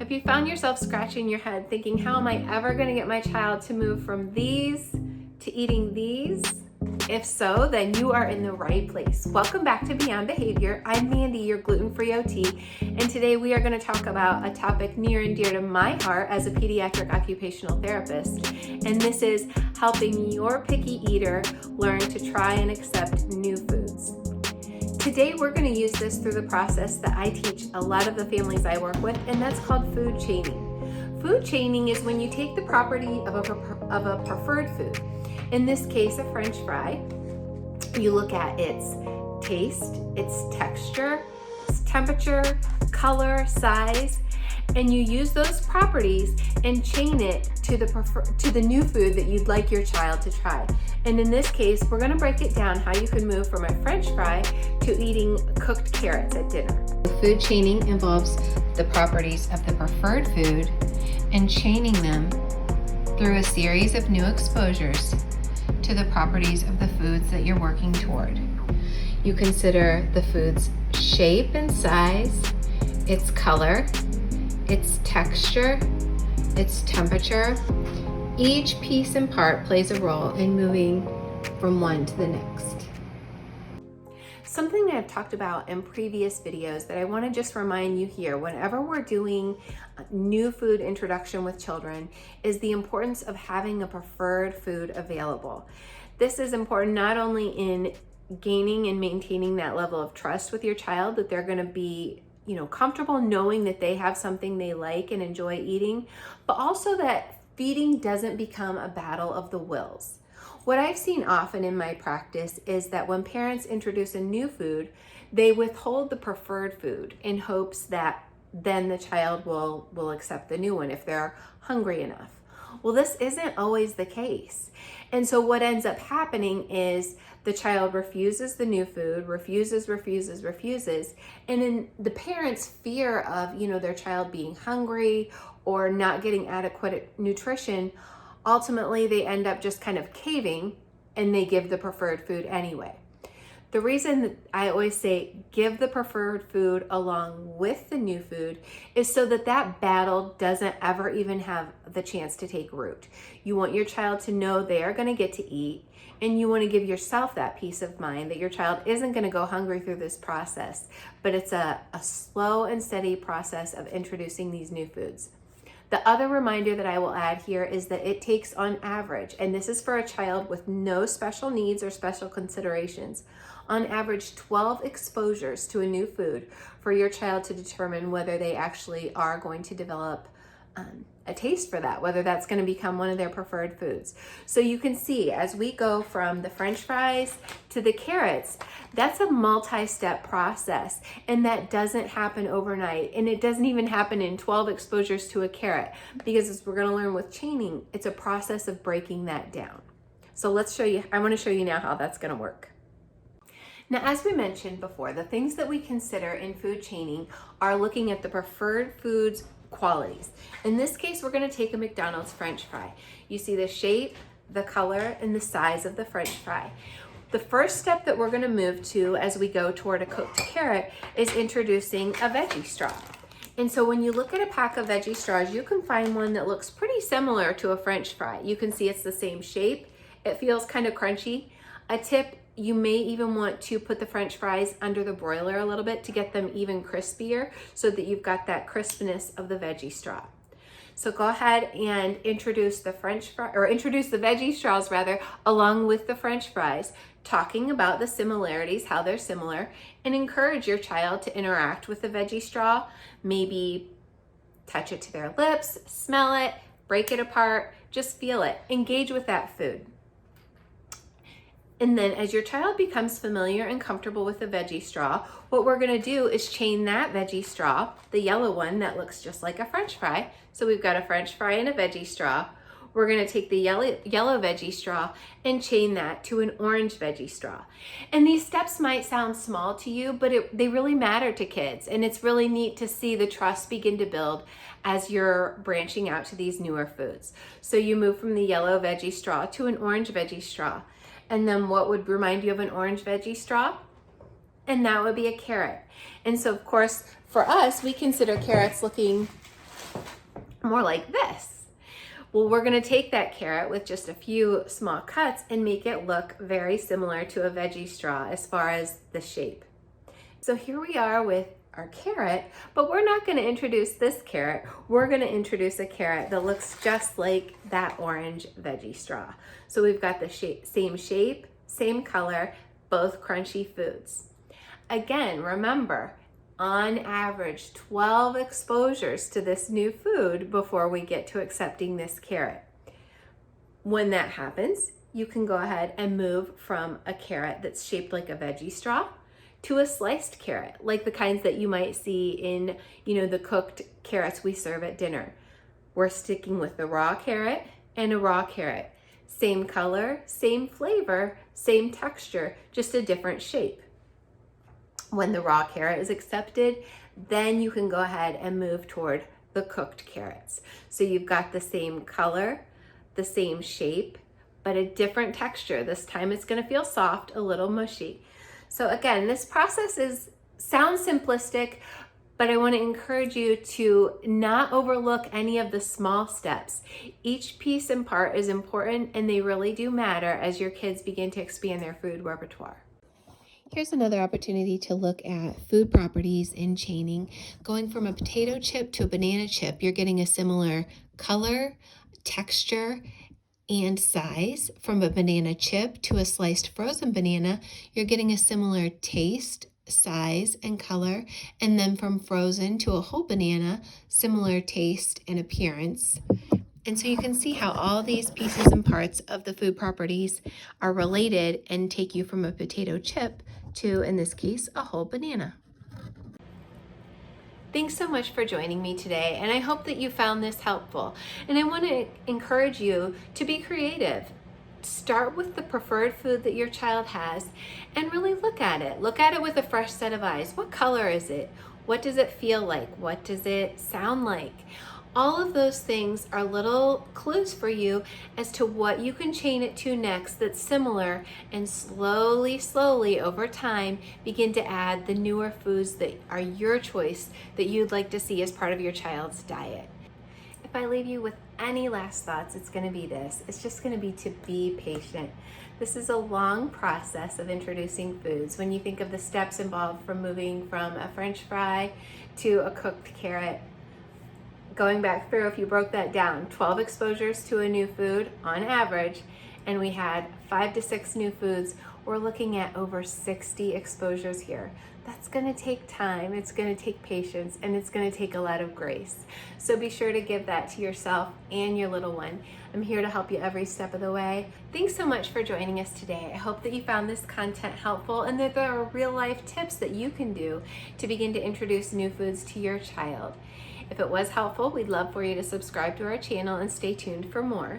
Have you found yourself scratching your head thinking, how am I ever going to get my child to move from these to eating these? If so, then you are in the right place. Welcome back to Beyond Behavior. I'm Mandy, your gluten-free OT, and today we are going to talk about a topic near and dear to my heart as a pediatric occupational therapist, and this is helping your picky eater learn to try and accept new foods. Today we're going to use this through the process that I teach a lot of the families I work with, and that's called food chaining. Food chaining is when you take the property of a preferred food, in this case a French fry. You look at its taste, its texture, its temperature, color, size, and you use those properties and chain it to the new food that you'd like your child to try. And in this case, we're going to break it down how you can move from a French fry to eating cooked carrots at dinner. Food chaining involves the properties of the preferred food and chaining them through a series of new exposures to the properties of the foods that you're working toward. You consider the food's shape and size, its color, its texture, its temperature. Each piece and part plays a role in moving from one to the next. Something that I've talked about in previous videos that I want to just remind you here, whenever we're doing new food introduction with children, is the importance of having a preferred food available. This is important not only in gaining and maintaining that level of trust with your child, that they're going to be comfortable knowing that they have something they like and enjoy eating, but also that feeding doesn't become a battle of the wills. What I've seen often in my practice is that when parents introduce a new food, they withhold the preferred food in hopes that then the child will accept the new one if they're hungry enough. Well, this isn't always the case. And so what ends up happening is the child refuses the new food, refuses, and in the parents' fear of, their child being hungry or not getting adequate nutrition, ultimately they end up just kind of caving and they give the preferred food anyway. The reason that I always say give the preferred food along with the new food is so that that battle doesn't ever even have the chance to take root. You want your child to know they are going to get to eat, and you want to give yourself that peace of mind that your child isn't going to go hungry through this process, but it's a slow and steady process of introducing these new foods. The other reminder that I will add here is that it takes on average, and this is for a child with no special needs or special considerations, on average 12 exposures to a new food for your child to determine whether they actually are going to develop a taste for that, whether that's going to become one of their preferred foods. So you can see as we go from the French fries to the carrots, that's a multi-step process, and that doesn't happen overnight, and it doesn't even happen in 12 exposures to a carrot, because as we're going to learn with chaining, it's a process of breaking that down. So I want to show you now how that's going to work. Now, as we mentioned before, the things that we consider in food chaining are looking at the preferred foods qualities. In this case, we're going to take a McDonald's French fry. You see the shape, the color, and the size of the French fry. The first step that we're going to move to as we go toward a cooked carrot is introducing a veggie straw. And so when you look at a pack of veggie straws, you can find one that looks pretty similar to a French fry. You can see it's the same shape. It feels kind of crunchy. A tip, you may even want to put the French fries under the broiler a little bit to get them even crispier so that you've got that crispness of the veggie straw. So go ahead and introduce the veggie straws along with the French fries, talking about the similarities, how they're similar, and encourage your child to interact with the veggie straw. Maybe touch it to their lips, smell it, break it apart, just feel it, engage with that food. And then as your child becomes familiar and comfortable with the veggie straw, what we're going to do is chain that veggie straw, the yellow one that looks just like a French fry. So we've got a French fry and a veggie straw. We're going to take the yellow veggie straw and chain that to an orange veggie straw. And these steps might sound small to you, but they really matter to kids. And it's really neat to see the trust begin to build as you're branching out to these newer foods. So you move from the yellow veggie straw to an orange veggie straw. And then what would remind you of an orange veggie straw? And that would be a carrot. And so of course, for us, we consider carrots looking more like this. Well, we're gonna take that carrot with just a few small cuts and make it look very similar to a veggie straw as far as the shape. So here we are with our carrot, but we're not gonna introduce this carrot. We're gonna introduce a carrot that looks just like that orange veggie straw. So we've got the same shape, same color, both crunchy foods. Again, remember, on average, 12 exposures to this new food before we get to accepting this carrot. When that happens, you can go ahead and move from a carrot that's shaped like a veggie straw to a sliced carrot, like the kinds that you might see in, the cooked carrots we serve at dinner. We're sticking with the raw carrot and a raw carrot. Same color, same flavor, same texture, just a different shape. When the raw carrot is accepted, then you can go ahead and move toward the cooked carrots. So you've got the same color, the same shape, but a different texture. This time it's gonna feel soft, a little mushy. So again, this process sounds simplistic, but I wanna encourage you to not overlook any of the small steps. Each piece and part is important, and they really do matter as your kids begin to expand their food repertoire. Here's another opportunity to look at food properties in chaining. Going from a potato chip to a banana chip, you're getting a similar color, texture, and size. From a banana chip to a sliced frozen banana, you're getting a similar taste, size, and color. And then from frozen to a whole banana, similar taste and appearance. And so you can see how all these pieces and parts of the food properties are related and take you from a potato chip to, in this case, a whole banana. Thanks so much for joining me today, and I hope that you found this helpful. And I want to encourage you to be creative. Start with the preferred food that your child has and really look at it. Look at it with a fresh set of eyes. What color is it? What does it feel like? What does it sound like? All of those things are little clues for you as to what you can chain it to next that's similar, and slowly over time begin to add the newer foods that are your choice that you'd like to see as part of your child's diet. If I leave you with any last thoughts, it's going to be this. It's just going to be to be patient. This is a long process of introducing foods. When you think of the steps involved from moving from a French fry to a cooked carrot, going back through, if you broke that down, 12 exposures to a new food on average, and we had 5 to 6 new foods, we're looking at over 60 exposures here. That's gonna take time, it's gonna take patience, and it's gonna take a lot of grace. So be sure to give that to yourself and your little one. I'm here to help you every step of the way. Thanks so much for joining us today. I hope that you found this content helpful and that there are real life tips that you can do to begin to introduce new foods to your child. If it was helpful, we'd love for you to subscribe to our channel and stay tuned for more.